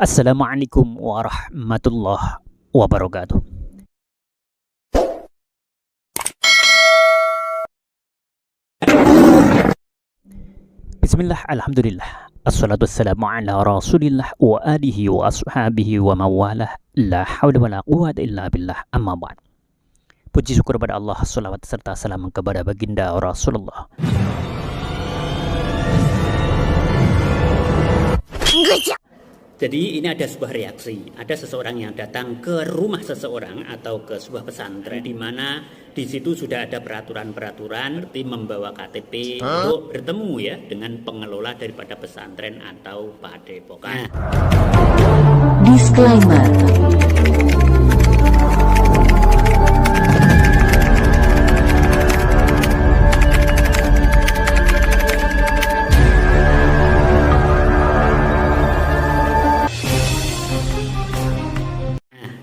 Assalamualaikum warahmatullahi wabarakatuh. Bismillah, alhamdulillah. Assalatu wassalamu ala rasulillah wa alihi wa ashabihi wa mawalah. La hawla wa la quwata illa billah, amma ba'd. Puji syukur kepada Allah, salawat serta salam kepada baginda Rasulullah. Jadi ini ada sebuah reaksi, ada seseorang yang datang ke rumah seseorang atau ke sebuah pesantren di mana di situ sudah ada peraturan-peraturan seperti membawa KTP untuk bertemu ya dengan pengelola daripada pesantren atau padepokan. Disclaimer.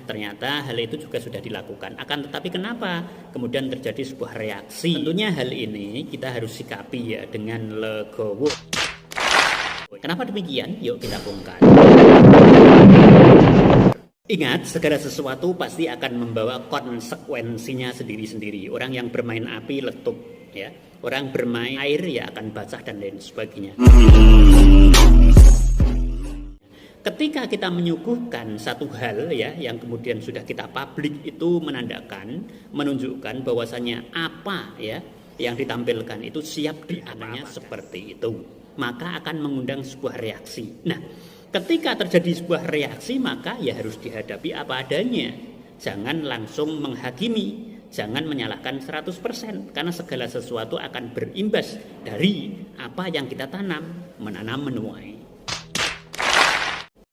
Ternyata hal itu juga sudah dilakukan. Akan tetapi kenapa kemudian terjadi sebuah reaksi? Tentunya hal ini kita harus sikapi ya dengan legowo. Kenapa demikian? Yuk kita bongkar. Ingat, segala sesuatu pasti akan membawa konsekuensinya sendiri-sendiri. Orang yang bermain api letup ya. Orang bermain air ya akan basah dan lain sebagainya. Ketika kita menyuguhkan satu hal ya yang kemudian sudah kita publik, itu menunjukkan bahwasannya apa ya yang ditampilkan itu siap diananya seperti itu, maka akan mengundang sebuah reaksi. Nah, ketika terjadi sebuah reaksi maka ya harus dihadapi apa adanya. Jangan langsung menghakimi, jangan menyalahkan 100%, karena segala sesuatu akan berimbas dari apa yang kita tanam, menanam menuai.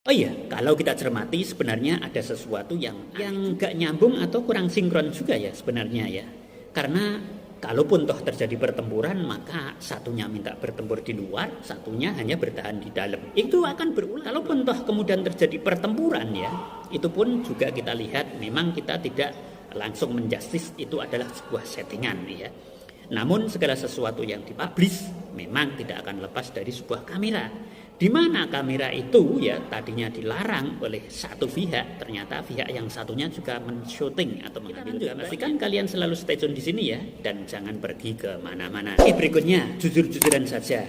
Oh iya, kalau kita cermati sebenarnya ada sesuatu yang gak nyambung atau kurang sinkron juga ya sebenarnya ya. Karena kalaupun toh terjadi pertempuran, maka satunya minta bertempur di luar, satunya hanya bertahan di dalam. Itu akan berulang. Kalaupun toh kemudian terjadi pertempuran ya, itu pun juga kita lihat memang kita tidak langsung menjustis itu adalah sebuah settingan ya. Namun segala sesuatu yang dipublish memang tidak akan lepas dari sebuah kamera. Di mana kamera itu ya tadinya dilarang oleh satu pihak, ternyata pihak yang satunya juga men-shooting atau mengambil. Pastikan kalian selalu stay tune di sini ya dan jangan pergi ke mana-mana. Berikutnya, jujur-jujuran saja.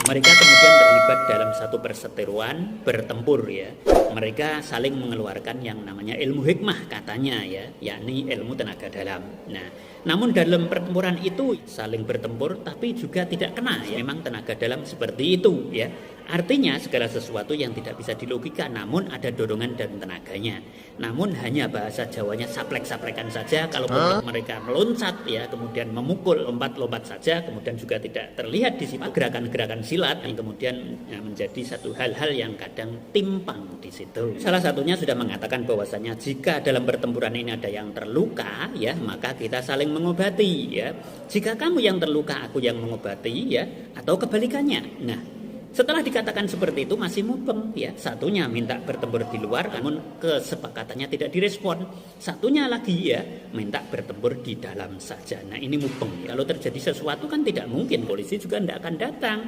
Mereka kemudian terlibat dalam satu perseteruan bertempur ya. Mereka saling mengeluarkan yang namanya ilmu hikmah katanya ya, yakni ilmu tenaga dalam. Nah, namun dalam pertempuran itu saling bertempur tapi juga tidak kena ya. Memang tenaga dalam seperti itu ya. Artinya segala sesuatu yang tidak bisa dilogika namun ada dorongan dan tenaganya. Namun hanya bahasa Jawanya saplek-saplekan saja. Kalau mereka meloncat ya, kemudian memukul lompat-lompat saja, kemudian juga tidak terlihat di situ gerakan-gerakan silat yang kemudian ya, menjadi satu hal-hal yang kadang timpang di situ. Salah satunya sudah mengatakan bahwasanya jika dalam pertempuran ini ada yang terluka ya, maka kita saling mengobati ya. Jika kamu yang terluka, aku yang mengobati ya, atau kebalikannya. Nah, setelah dikatakan seperti itu masih mubeng ya. Satunya minta bertempur di luar namun kesepakatannya tidak direspon. Satunya lagi ya minta bertempur di dalam saja. Nah, ini mubeng. Kalau terjadi sesuatu kan tidak mungkin polisi juga tidak akan datang.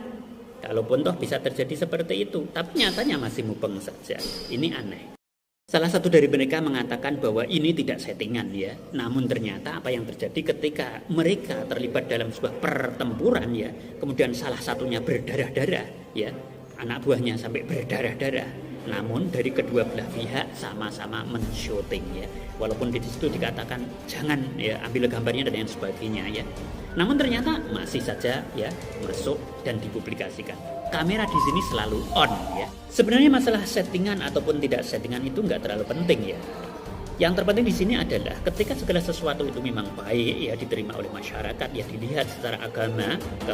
Kalaupun toh bisa terjadi seperti itu, tapi nyatanya masih mubeng saja. Ini aneh. Salah satu dari mereka mengatakan bahwa ini tidak settingan ya. Namun ternyata apa yang terjadi ketika mereka terlibat dalam sebuah pertempuran ya, kemudian salah satunya berdarah-darah ya, anak buahnya sampai berdarah-darah. Namun dari kedua belah pihak sama-sama men-shooting ya. Walaupun di situ dikatakan jangan ya ambil gambarnya dan lain sebagainya ya. Namun ternyata masih saja ya masuk dan dipublikasikan. Kamera di sini selalu on ya. Sebenarnya masalah settingan ataupun tidak settingan itu nggak terlalu penting ya. Yang terpenting di sini adalah ketika segala sesuatu itu memang baik ya diterima oleh masyarakat ya, dilihat secara agama ke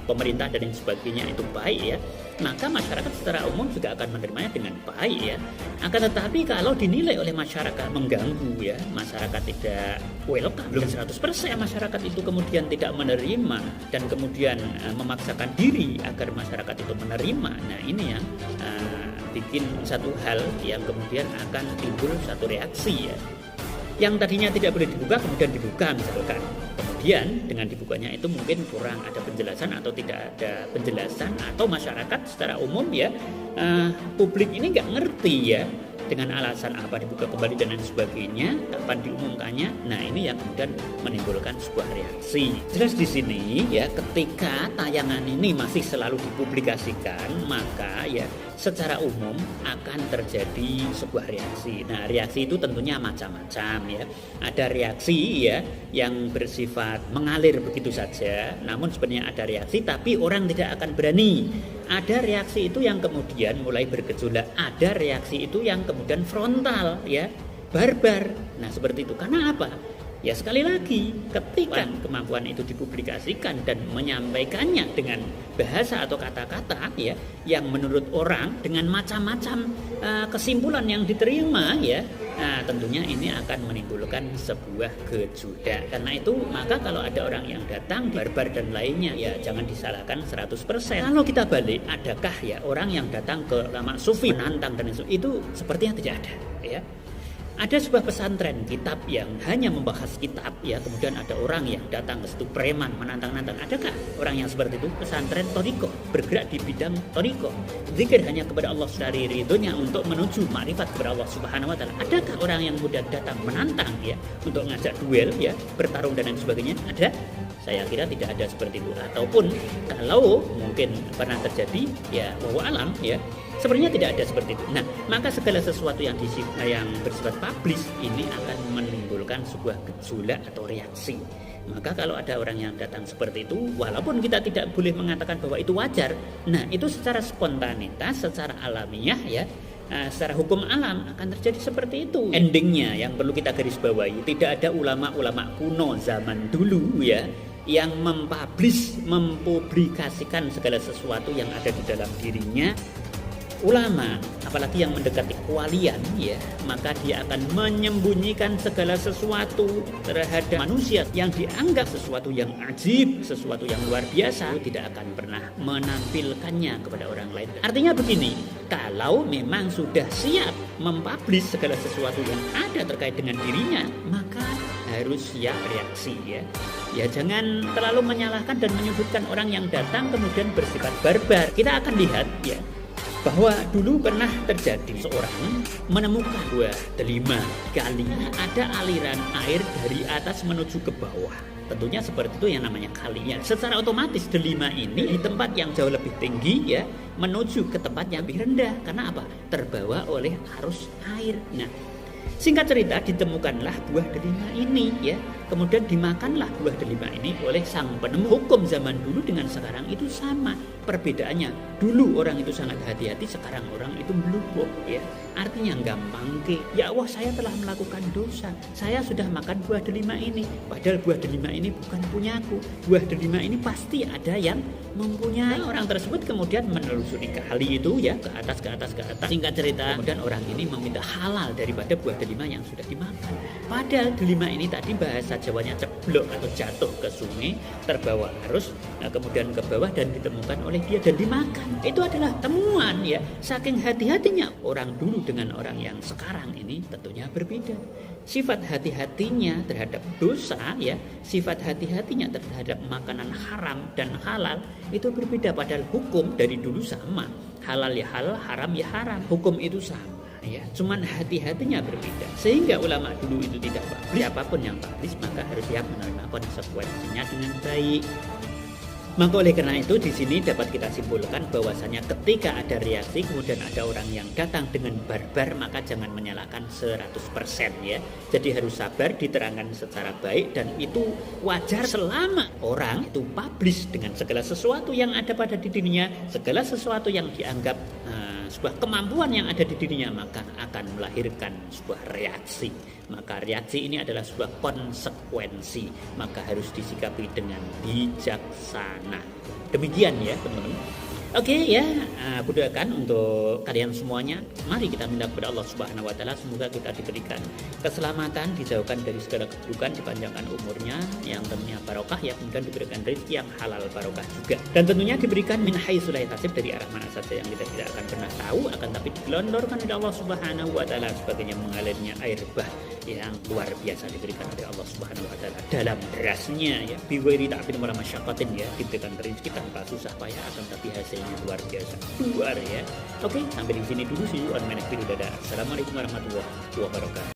pemerintah dan lain sebagainya itu baik ya, maka masyarakat secara umum juga akan menerimanya dengan baik ya. Akan tetapi kalau dinilai oleh masyarakat mengganggu ya, masyarakat tidak welcome, belum 100% masyarakat itu kemudian tidak menerima dan kemudian memaksakan diri agar masyarakat itu menerima. Nah, ini yang bikin satu hal yang kemudian akan timbul satu reaksi ya. Yang tadinya tidak boleh dibuka kemudian dibuka misalkan. kemudian dengan dibukanya itu mungkin kurang ada penjelasan atau tidak ada penjelasan, atau masyarakat secara umum ya, publik ini nggak ngerti ya dengan alasan apa dibuka kembali dan lain sebagainya, kapan diumumkannya. Nah, ini yang kemudian menimbulkan sebuah reaksi. Jelas di sini ya, ketika tayangan ini masih selalu dipublikasikan, maka ya secara umum akan terjadi sebuah reaksi. Nah, reaksi itu tentunya macam-macam ya. Ada reaksi ya yang bersifat mengalir begitu saja, namun sebenarnya ada reaksi tapi orang tidak akan berani. Ada reaksi itu yang kemudian mulai bergejolak, ada reaksi itu yang kemudian frontal ya, barbar. Nah, seperti itu. Karena apa? Ya sekali lagi, ketika kemampuan itu dipublikasikan dan menyampaikannya dengan bahasa atau kata-kata ya yang menurut orang dengan macam-macam kesimpulan yang diterima ya, nah tentunya ini akan menimbulkan sebuah gejolak. Karena itu maka kalau ada orang yang datang barbar dan lainnya ya jangan disalahkan 100%. Kalau kita balik, adakah ya orang yang datang ke ulama sufi menantang dan itu sepertinya tidak ada ya. Ada sebuah pesantren kitab yang hanya membahas kitab ya, kemudian ada orang yang datang ke situ preman menantang-nantang. Adakah orang yang seperti itu? Pesantren Thariqah bergerak di bidang Thariqah, zikir hanya kepada Allah dari ridhonya untuk menuju makrifat kepada Allah Subhanahu wa taala. Adakah orang yang kemudian datang menantang ya untuk ngajak duel ya, bertarung dan lain sebagainya? Ada? Saya kira tidak ada seperti itu. Ataupun kalau mungkin pernah terjadi ya wallahu alam ya, sebenarnya tidak ada seperti itu. Nah, maka segala sesuatu yang bersifat publis ini akan menimbulkan sebuah gejolak atau reaksi. Maka kalau ada orang yang datang seperti itu, walaupun kita tidak boleh mengatakan bahwa itu wajar, nah itu secara spontanitas, secara alamiah ya, secara hukum alam akan terjadi seperti itu. Endingnya yang perlu kita garis bawahi, tidak ada ulama-ulama kuno zaman dulu ya yang mempublikasikan segala sesuatu yang ada di dalam dirinya. Ulama, apalagi yang mendekati kewalian ya, maka dia akan menyembunyikan segala sesuatu terhadap manusia yang dianggap sesuatu yang ajib, sesuatu yang luar biasa, tidak akan pernah menampilkannya kepada orang lain. Artinya begini, kalau memang sudah siap mempublish segala sesuatu yang ada terkait dengan dirinya, maka harus siap reaksi ya. Ya jangan terlalu menyalahkan dan menyudutkan orang yang datang kemudian bersifat barbar. Kita akan lihat ya bahwa dulu pernah terjadi seorang menemukan buah delima kali ada aliran air dari atas menuju ke bawah. Tentunya seperti itu yang namanya kalinya. Secara otomatis delima ini di tempat yang jauh lebih tinggi ya menuju ke tempat yang lebih rendah. Karena apa? Terbawa oleh arus air. Nah, singkat cerita ditemukanlah buah delima ini ya. Kemudian dimakanlah buah delima ini oleh sang penemu. Hukum zaman dulu dengan sekarang itu sama. Perbedaannya, dulu orang itu sangat hati-hati, sekarang orang itu melupuk ya. Artinya gampang ke, ya Allah saya telah melakukan dosa, saya sudah makan buah delima ini, padahal buah delima ini bukan punyaku, buah delima ini pasti ada yang mempunyai. Orang tersebut kemudian menelusuri kali itu ya, ke atas. Singkat cerita, kemudian orang ini meminta halal daripada buah delima yang sudah dimakan. Padahal delima ini tadi bahasa Jawanya ceblok atau jatuh ke sungai, terbawa arus, kemudian ke bawah dan ditemukan oleh dia dan dimakan. Itu adalah temuan ya. Saking hati-hatinya orang dulu dengan orang yang sekarang ini tentunya berbeda. Sifat hati-hatinya terhadap dosa ya, sifat hati-hatinya terhadap makanan haram dan halal itu berbeda. Padahal hukum dari dulu sama. Halal ya halal, haram ya haram. Hukum itu sama. Ya, cuman hati-hatinya berbeda. Sehingga ulama dulu itu tidak publis. Siapapun yang publis maka harus siap menerima konsekuensinya dengan baik. Maka oleh karena itu di sini dapat kita simpulkan bahwasanya ketika ada reaksi kemudian ada orang yang datang dengan barbar, maka jangan menyalahkan 100% ya. Jadi harus sabar, diterangkan secara baik, dan itu wajar selama orang itu publish dengan segala sesuatu yang ada pada dirinya, segala sesuatu yang dianggap sebuah kemampuan yang ada di dirinya, maka akan melahirkan sebuah reaksi. Maka reaksi ini adalah sebuah konsekuensi, maka harus disikapi dengan bijaksana. Demikian ya teman-teman. Oke ya, aku doakan untuk kalian semuanya. Mari kita minta kepada Allah Subhanahu wa taala semoga kita diberikan keselamatan, dijauhkan dari segala keburukan, dipanjangkan umurnya yang tentunya barokah ya, kemudian diberikan rezeki yang halal barokah juga. Dan tentunya diberikan min haitsu la yahtasib, dari arah mana saja yang kita tidak akan pernah tahu, akan tapi digelondorkan oleh Allah Subhanahu wa taala sebagainya mengalirnya air bah yang luar biasa diberikan oleh Allah Subhanahu wa taala dalam derasnya ya. Biwairi ta'bin wala masyaqatin ya, diberikan rezeki tanpa susah payah akan tapi hasilnya luar biasa. Luar ya. Oke, sampai di sini dulu sih on my next video. Dadah. Assalamualaikum warahmatullahi wabarakatuh.